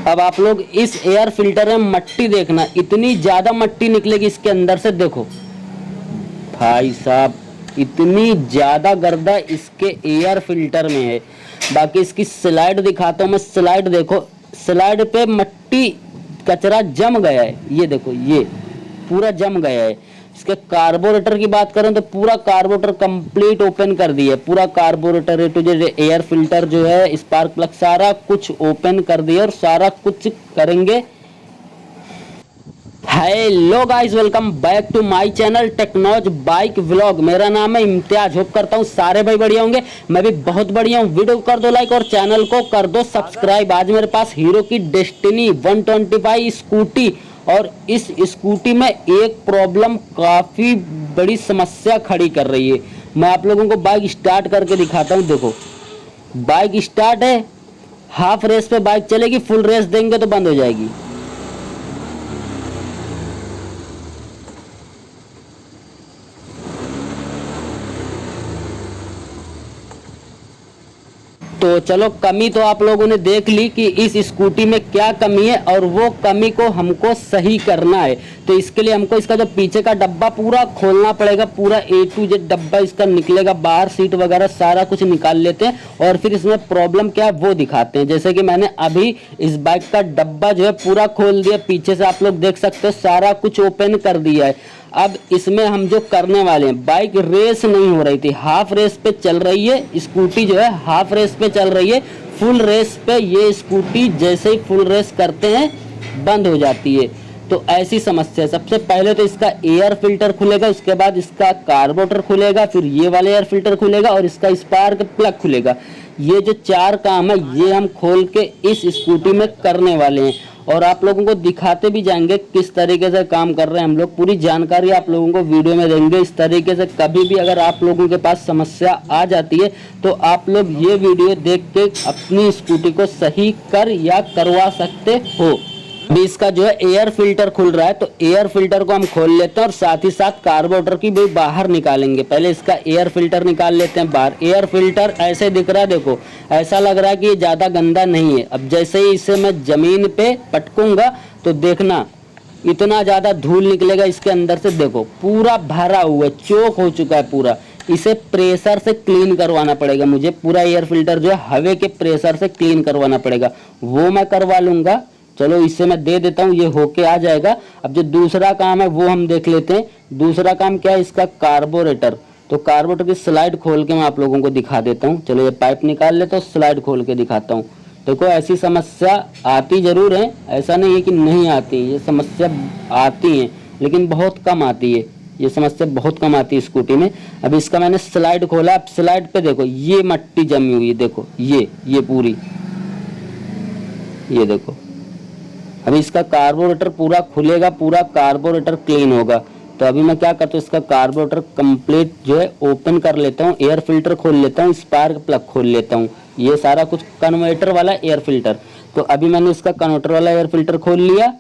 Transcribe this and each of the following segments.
अब आप लोग इस एयर फिल्टर में मट्टी देखना, इतनी ज्यादा मट्टी निकलेगी इसके अंदर से। देखो भाई साहब, इतनी ज्यादा गर्दा इसके एयर फिल्टर में है। बाकी इसकी स्लाइड दिखाता हूँ मैं। स्लाइड देखो, स्लाइड पे मट्टी कचरा जम गया है। ये देखो, ये पूरा जम गया है। इसके कार्बोरेटर की बात करें तो पूरा कार्बोरेटर कंप्लीट ओपन कर दिया है। पूरा carburettor A to Z, air filter जो है, स्पार्क प्लग, सारा कुछ ओपन कर दिया और सारा कुछ करेंगे। Hello guys, welcome back to my channel Technos bike vlog. मेरा नाम है इम्तियाज। होप करता हूँ सारे भाई बढ़िया होंगे, मैं भी बहुत बढ़िया हूँ। वीडियो कर दो लाइक और चैनल को कर दो सब्सक्राइब। आज मेरे पास हीरो की डेस्टिनी 125 स्कूटी, और इस स्कूटी में एक प्रॉब्लम काफी बड़ी समस्या खड़ी कर रही है। मैं आप लोगों को बाइक स्टार्ट करके दिखाता हूँ। देखो बाइक स्टार्ट है, हाफ रेस पे बाइक चलेगी, फुल रेस देंगे तो बंद हो जाएगी। तो चलो, कमी तो आप लोगों ने देख ली कि इस स्कूटी में क्या कमी है, और वो कमी को हमको सही करना है। तो इसके लिए हमको इसका जो पीछे का डब्बा पूरा खोलना पड़ेगा। पूरा ए टू जेड डब्बा इसका निकलेगा बाहर, सीट वगैरह सारा कुछ निकाल लेते हैं और फिर इसमें प्रॉब्लम क्या है वो दिखाते हैं। जैसे कि मैंने अभी इस बाइक का डब्बा जो है पूरा खोल दिया। पीछे से आप लोग देख सकते हो सारा कुछ ओपन कर दिया है। अब इसमें हम जो करने वाले हैं, बाइक रेस नहीं हो रही थी, हाफ रेस पे चल रही है स्कूटी जो है, हाफ रेस पे चल रही है। फुल रेस पे ये स्कूटी जैसे ही फुल रेस करते हैं बंद हो जाती है। तो ऐसी समस्या है। सबसे पहले तो इसका एयर फिल्टर खुलेगा, उसके बाद इसका कार्बोरेटर खुलेगा, फिर ये वाला एयर फिल्टर खुलेगा और इसका स्पार्क प्लग खुलेगा। ये जो चार काम है ये हम खोल के इस स्कूटी में करने वाले हैं, और आप लोगों को दिखाते भी जाएंगे किस तरीके से काम कर रहे हैं हम लोग। पूरी जानकारी आप लोगों को वीडियो में देंगे। इस तरीके से कभी भी अगर आप लोगों के पास समस्या आ जाती है तो आप लोग ये वीडियो देख के अपनी स्कूटी को सही कर या करवा सकते हो। अभी इसका जो है एयर फिल्टर खुल रहा है, तो एयर फिल्टर को हम खोल लेते हैं और साथ ही साथ कार्बोरेटर की भी बाहर निकालेंगे। पहले इसका एयर फिल्टर निकाल लेते हैं बाहर। एयर फिल्टर ऐसे दिख रहा है, देखो ऐसा लग रहा है कि ये ज़्यादा गंदा नहीं है। अब जैसे ही इसे मैं ज़मीन पे पटकूंगा तो देखना इतना ज़्यादा धूल निकलेगा इसके अंदर से। देखो पूरा भरा हुआ है, चोक हो चुका है पूरा। इसे प्रेशर से क्लीन करवाना पड़ेगा मुझे। पूरा एयर फिल्टर जो है हवा के प्रेशर से क्लीन करवाना पड़ेगा, वो मैं करवा लूँगा। चलो इससे मैं दे देता हूँ, ये होके आ जाएगा। अब जो दूसरा काम है वो हम देख लेते हैं। दूसरा काम क्या है, इसका कार्बोरेटर। तो कार्बोरेटर की स्लाइड खोल के मैं आप लोगों को दिखा देता हूँ। चलो ये पाइप निकाल लेता हूँ, स्लाइड खोल के दिखाता हूँ। देखो ऐसी समस्या आती जरूर है, ऐसा नहीं है कि नहीं आती, ये समस्या आती है लेकिन बहुत कम आती है। ये समस्या बहुत कम आती है स्कूटी में। अब इसका मैंने स्लाइड खोला। अब स्लाइड पे देखो ये मट्टी जमी हुई है, देखो ये पूरी, ये देखो। अभी इसका कार्बोरेटर पूरा खुलेगा, पूरा कार्बोरेटर क्लीन होगा। तो अभी मैं क्या करता हूँ, इसका कार्बोरेटर कंप्लीट जो है ओपन कर लेता हूँ, एयर फिल्टर खोल लेता हूँ, स्पार्क प्लग खोल लेता हूँ। ये सारा कुछ कन्वर्टर वाला एयर फिल्टर। तो अभी मैंने इसका कन्वर्टर वाला एयर फिल्टर खोल लिया।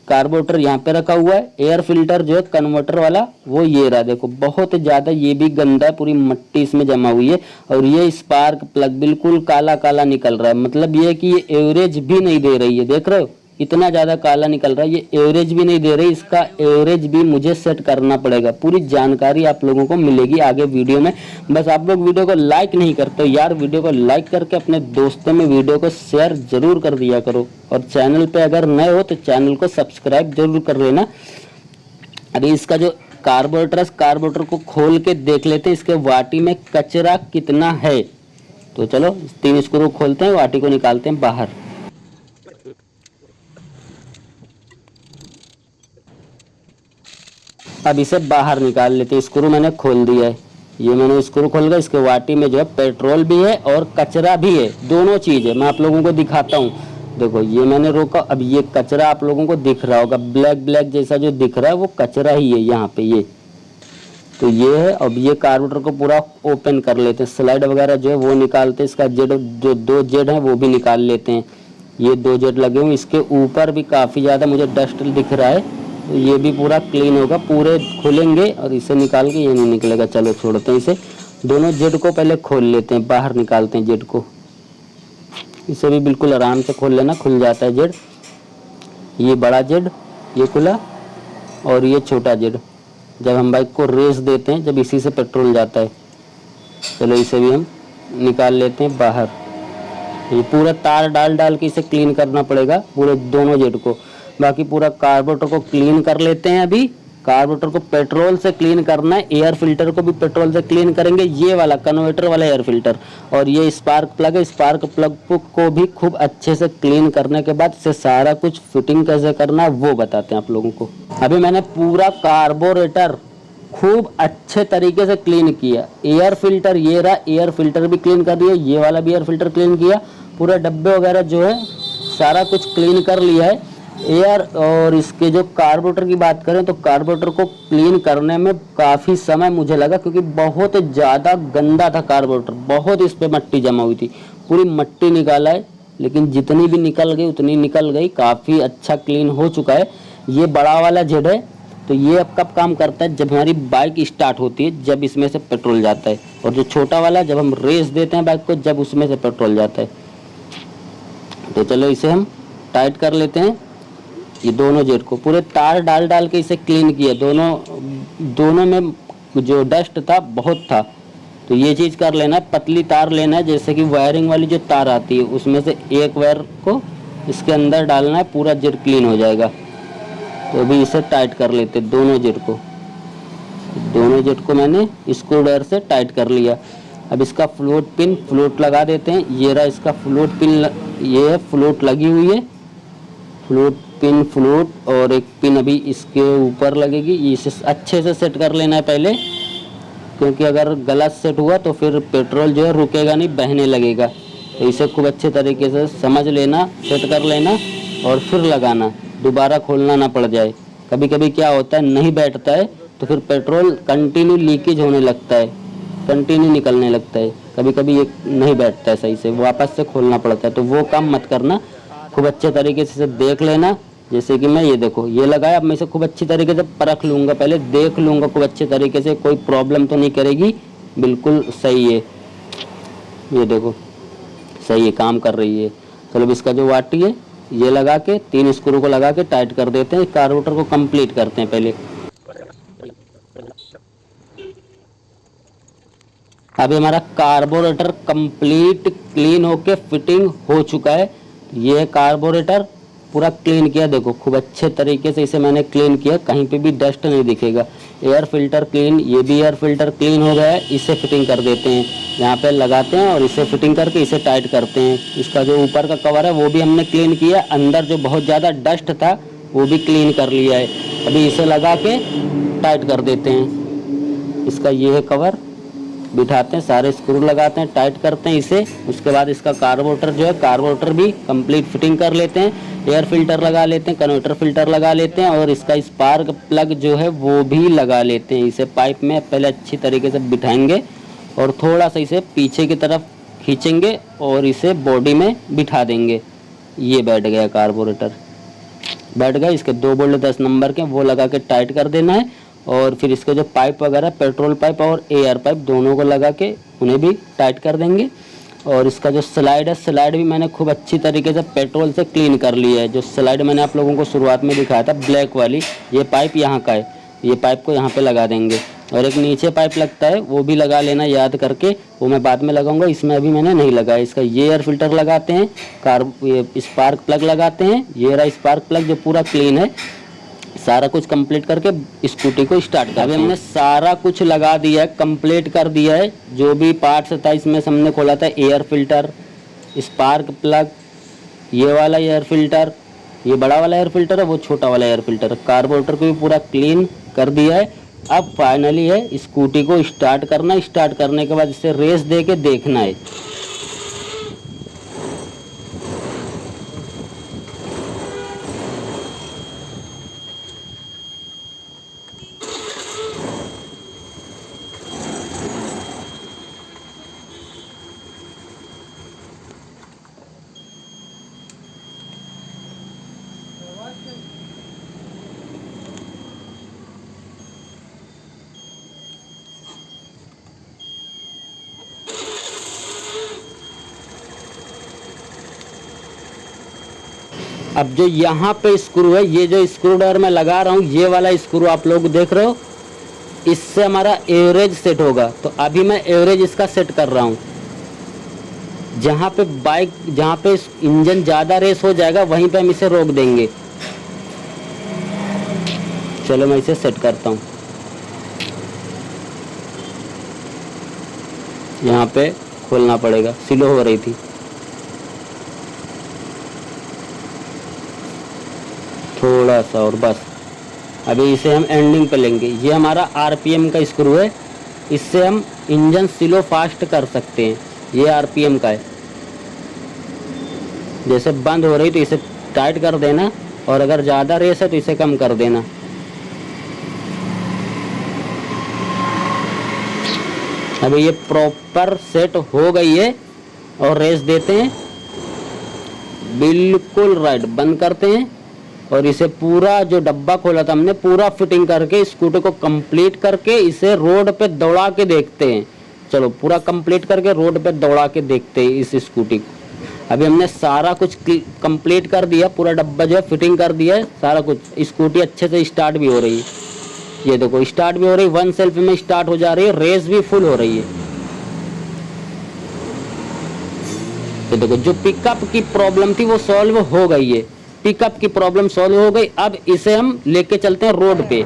कार्बोरेटर यहाँ पे रखा हुआ है। एयर फिल्टर जो है कन्वर्टर वाला वो ये रहा। देखो बहुत ज़्यादा ये भी गंदा है, पूरी मट्टी इसमें जमा हुई है। और ये स्पार्क प्लग बिल्कुल काला काला निकल रहा है, मतलब ये कि ये एवरेज भी नहीं दे रही है। देख रहे हो इतना ज़्यादा काला निकल रहा है, ये एवरेज भी नहीं दे रही। इसका एवरेज भी मुझे सेट करना पड़ेगा। पूरी जानकारी आप लोगों को मिलेगी आगे वीडियो में। बस आप लोग वीडियो को लाइक नहीं करते यार, वीडियो को लाइक करके अपने दोस्तों में वीडियो को शेयर जरूर कर दिया करो, और चैनल पे अगर नए हो तो चैनल को सब्सक्राइब जरूर कर लेना। अभी इसका जो कार्बोरेटर, कार्बोरेटर को खोल के देख लेते हैं इसके वाटी में कचरा कितना है। तो चलो 3 स्क्रू खोलते हैं, वाटी को निकालते हैं बाहर। अब इसे बाहर निकाल लेते हैं। स्क्रू मैंने खोल दिया है, ये मैंने स्क्रू खोल गया। इसके वाटी में जो है पेट्रोल भी है और कचरा भी है, दोनों चीज़ है। मैं आप लोगों को दिखाता हूँ। देखो ये मैंने रोका। अब ये कचरा आप लोगों को दिख रहा होगा, ब्लैक ब्लैक जैसा जो दिख रहा है वो कचरा ही है यहाँ पे, ये तो ये है। अब ये कार्बोरेटर को पूरा ओपन कर लेते हैं, स्लाइड वगैरह जो है वो निकालते हैं। इसका जेड, जो 2 जेड है वो भी निकाल लेते हैं। ये 2 जेड लगे हुए, इसके ऊपर भी काफ़ी ज़्यादा मुझे डस्ट दिख रहा है, तो ये भी पूरा क्लीन होगा। पूरे खुलेंगे और इसे निकाल के ये नहीं निकलेगा। चलो छोड़ते हैं इसे। दोनों जेड को पहले खोल लेते हैं, बाहर निकालते हैं जेड को। इसे भी बिल्कुल आराम से खोल लेना, खुल जाता है जेड। ये बड़ा जेड ये खुला, और ये छोटा जेड। जब हम बाइक को रेस देते हैं, जब इसी से पेट्रोल जाता है। चलो इसे भी हम निकाल लेते हैं बाहर। ये पूरा तार डाल डाल के इसे क्लीन करना पड़ेगा पूरे दोनों जेट को। बाकी पूरा कार्बोरेटर को क्लीन कर लेते हैं। अभी कार्बोरेटर को पेट्रोल से क्लीन करना है, एयर फिल्टर को भी पेट्रोल से क्लीन करेंगे, ये वाला कन्वर्टर वाला एयर फिल्टर। और ये स्पार्क प्लग है, स्पार्क प्लग को भी खूब अच्छे से क्लीन करने के बाद इसे सारा कुछ फिटिंग कैसे करना है वो बताते हैं आप लोगों को। अभी मैंने पूरा कार्बोरेटर खूब अच्छे तरीके से क्लीन किया। एयर फिल्टर ये रहा, एयर फिल्टर भी क्लीन कर दिया, ये वाला भी एयर फिल्टर क्लीन किया, पूरा डब्बे वगैरह जो है सारा कुछ क्लीन कर लिया है एयर। और इसके जो कार्बोरेटर की बात करें तो कार्बोरेटर को क्लीन करने में काफ़ी समय मुझे लगा, क्योंकि बहुत ज़्यादा गंदा था कार्बोरेटर, बहुत इस पर मट्टी जमा हुई थी। पूरी मट्टी निकाला है, लेकिन जितनी भी निकल गई उतनी निकल गई, काफ़ी अच्छा क्लीन हो चुका है। ये बड़ा वाला जेड है, तो ये अब कब काम करता है, जब हमारी बाइक स्टार्ट होती है, जब इसमें से पेट्रोल जाता है। और जो छोटा वाला जब हम रेस देते हैं बाइक को, जब उसमें से पेट्रोल जाता है। तो चलो इसे हम टाइट कर लेते हैं। ये दोनों जेट को पूरे तार डाल डाल के इसे क्लीन किया। दोनों में जो डस्ट था बहुत था, तो ये चीज़ कर लेना है। पतली तार लेना है, जैसे कि वायरिंग वाली जो तार आती है उसमें से एक वायर को इसके अंदर डालना है, पूरा जेट क्लीन हो जाएगा। तो अभी इसे टाइट कर लेते दोनों जेट को। दोनों जेट को मैंने स्क्रू ड्राइवर से टाइट कर लिया। अब इसका फ्लोट लगा देते हैं। ये रहा इसका फ्लोट पिन, ये फ्लोट लगी हुई है, फ्लोट और एक पिन अभी इसके ऊपर लगेगी। इसे अच्छे से सेट कर लेना है पहले, क्योंकि अगर गलत सेट हुआ तो फिर पेट्रोल जो है रुकेगा नहीं, बहने लगेगा। तो इसे खूब अच्छे तरीके से समझ लेना, सेट कर लेना और फिर लगाना, दोबारा खोलना ना पड़ जाए। कभी कभी क्या होता है, नहीं बैठता है तो फिर पेट्रोल कंटिन्यू लीकेज होने लगता है, कंटिन्यू निकलने लगता है। कभी कभी ये नहीं बैठता है सही से, वापस से खोलना पड़ता है। तो वो काम मत करना, खूब अच्छे तरीके से देख लेना। जैसे कि मैं ये देखो ये लगाया, अब मैं इसे खूब अच्छी तरीके से परख लूँगा, पहले देख लूँगा खूब अच्छे तरीके से, कोई प्रॉब्लम तो नहीं करेगी, बिल्कुल सही है। ये देखो सही है, काम कर रही है। चलो अब इसका जो वाटी है ये लगा के 3 स्क्रू को लगा के टाइट कर देते हैं। कार्बोरेटर को कंप्लीट करते हैं पहले। अभी हमारा कार्बोरेटर कंप्लीट क्लीन होके फिटिंग हो चुका है। ये कार्बोरेटर पूरा क्लीन किया, देखो खूब अच्छे तरीके से इसे मैंने क्लीन किया, कहीं पे भी डस्ट नहीं दिखेगा। एयर फिल्टर क्लीन, ये भी एयर फिल्टर क्लीन हो गया है। इसे फिटिंग कर देते हैं, यहाँ पे लगाते हैं और इसे फिटिंग करके इसे टाइट करते हैं। इसका जो ऊपर का कवर है वो भी हमने क्लीन किया, अंदर जो बहुत ज़्यादा डस्ट था वो भी क्लीन कर लिया है। अभी इसे लगा के टाइट कर देते हैं। इसका ये है कवर, बिठाते हैं, सारे स्क्रू लगाते हैं, टाइट करते हैं इसे। उसके बाद इसका कार्बोरेटर जो है, कार्बोरेटर भी कंप्लीट फिटिंग कर लेते हैं। एयर फिल्टर लगा लेते हैं, कन्वर्टर फिल्टर लगा लेते हैं और इसका स्पार्क प्लग जो है वो भी लगा लेते हैं। इसे पाइप में पहले अच्छी तरीके से बिठाएंगे और थोड़ा सा इसे पीछे की तरफ खींचेंगे और इसे बॉडी में बिठा देंगे। ये बैठ गया कार्बोरेटर, बैठ गया। इसके 2 बोल्ट 10 नंबर के वो लगा के टाइट कर देना है। और फिर इसके जो पाइप वगैरह, पेट्रोल पाइप और एयर पाइप दोनों को लगा के उन्हें भी टाइट कर देंगे। और इसका जो स्लाइड है, स्लाइड भी मैंने खूब अच्छी तरीके से पेट्रोल से क्लीन कर लिया है। जो स्लाइड मैंने आप लोगों को शुरुआत में दिखाया था ब्लैक वाली, ये पाइप यहाँ का है, ये पाइप को यहाँ पे लगा देंगे। और एक नीचे पाइप लगता है वो भी लगा लेना याद करके, वो मैं बाद में लगाऊंगा, इसमें अभी मैंने नहीं लगाया। इसका ये एयर फिल्टर लगाते हैं, ये स्पार्क प्लग लगाते हैं। ये रहा स्पार्क प्लग जो पूरा क्लीन है। सारा कुछ कंप्लीट करके स्कूटी को स्टार्ट कर। अभी हमने सारा कुछ लगा दिया है, कंप्लीट कर दिया है। जो भी पार्ट्स था इसमें हमने खोला था, एयर फिल्टर, स्पार्क प्लग, ये वाला एयर फिल्टर, ये बड़ा वाला एयर फिल्टर है, वो छोटा वाला एयर फिल्टर। कार्बोरेटर को भी पूरा क्लीन कर दिया है। अब फाइनली है स्कूटी को स्टार्ट करना। स्टार्ट करने के बाद इसे रेस दे के देखना है। अब जो यहाँ पे स्क्रू है, ये जो स्क्रू ड्राइवर मैं लगा रहा हूँ, ये वाला स्क्रू आप लोग देख रहे हो, इससे हमारा एवरेज सेट होगा। तो अभी मैं एवरेज इसका सेट कर रहा हूँ। जहाँ पे बाइक, जहाँ पे इंजन ज़्यादा रेस हो जाएगा वहीं पे हम इसे रोक देंगे। चलो मैं इसे सेट करता हूँ। यहाँ पे खोलना पड़ेगा, स्लो हो रही थी। थोड़ा सा और बस। अभी इसे हम एंडिंग पे लेंगे। ये हमारा आरपीएम का स्क्रू है, इससे हम इंजन स्लो फास्ट कर सकते हैं। ये आरपीएम का है। जैसे बंद हो रही तो इसे टाइट कर देना, और अगर ज़्यादा रेस है तो इसे कम कर देना। अभी ये प्रॉपर सेट हो गई है और रेस देते हैं। बिल्कुल राइट, बंद करते हैं और इसे पूरा जो डब्बा खोला था हमने पूरा फिटिंग करके स्कूटर को कंप्लीट करके इसे रोड पे दौड़ा के देखते हैं। चलो पूरा कंप्लीट करके रोड पे दौड़ा के देखते हैं इस स्कूटी को। अभी हमने सारा कुछ कंप्लीट कर दिया, पूरा डब्बा जो है फिटिंग कर दिया है सारा कुछ। स्कूटी अच्छे से स्टार्ट भी हो रही है, ये देखो स्टार्ट भी हो रही है, 1 सेल्फ में स्टार्ट हो जा रही है, रेस भी फुल हो रही है। ये देखो जो पिकअप की प्रॉब्लम थी वो सॉल्व हो गई है, पिकअप की प्रॉब्लम सॉल्व हो गई। अब इसे हम लेके चलते हैं रोड पे।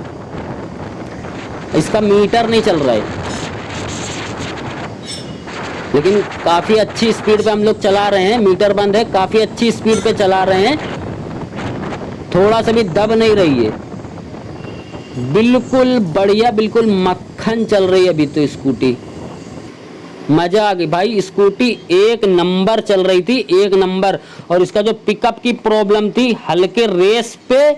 इसका मीटर नहीं चल रहा है, लेकिन काफी अच्छी स्पीड पे हम लोग चला रहे हैं। मीटर बंद है, काफी अच्छी स्पीड पे चला रहे हैं, थोड़ा सा भी दब नहीं रही है, बिल्कुल बढ़िया, बिल्कुल मक्खन चल रही है अभी तो स्कूटी। मजा आ गई भाई, स्कूटी एक नंबर चल रही थी, एक नंबर। और इसका जो पिकअप की प्रॉब्लम थी, हल्के रेस पे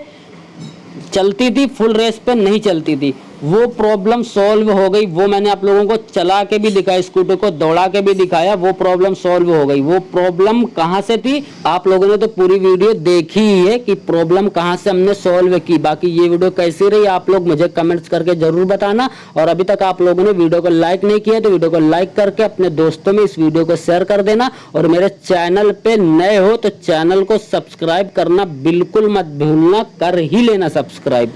चलती थी, फुल रेस पे नहीं चलती थी, वो प्रॉब्लम सॉल्व हो गई। वो मैंने आप लोगों को चला के भी दिखाया, स्कूटर को दौड़ा के भी दिखाया, वो प्रॉब्लम सॉल्व हो गई। वो प्रॉब्लम कहाँ से थी आप लोगों ने तो पूरी वीडियो देखी ही है कि प्रॉब्लम कहाँ से हमने सॉल्व की। बाकी ये वीडियो कैसी रही आप लोग मुझे कमेंट्स करके जरूर बताना। और अभी तक आप लोगों ने वीडियो को लाइक नहीं किया तो वीडियो को लाइक करके अपने दोस्तों में इस वीडियो को शेयर कर देना। और मेरे चैनल पे नए हो तो चैनल को सब्सक्राइब करना बिल्कुल मत भूलना, कर ही लेना सब्सक्राइब।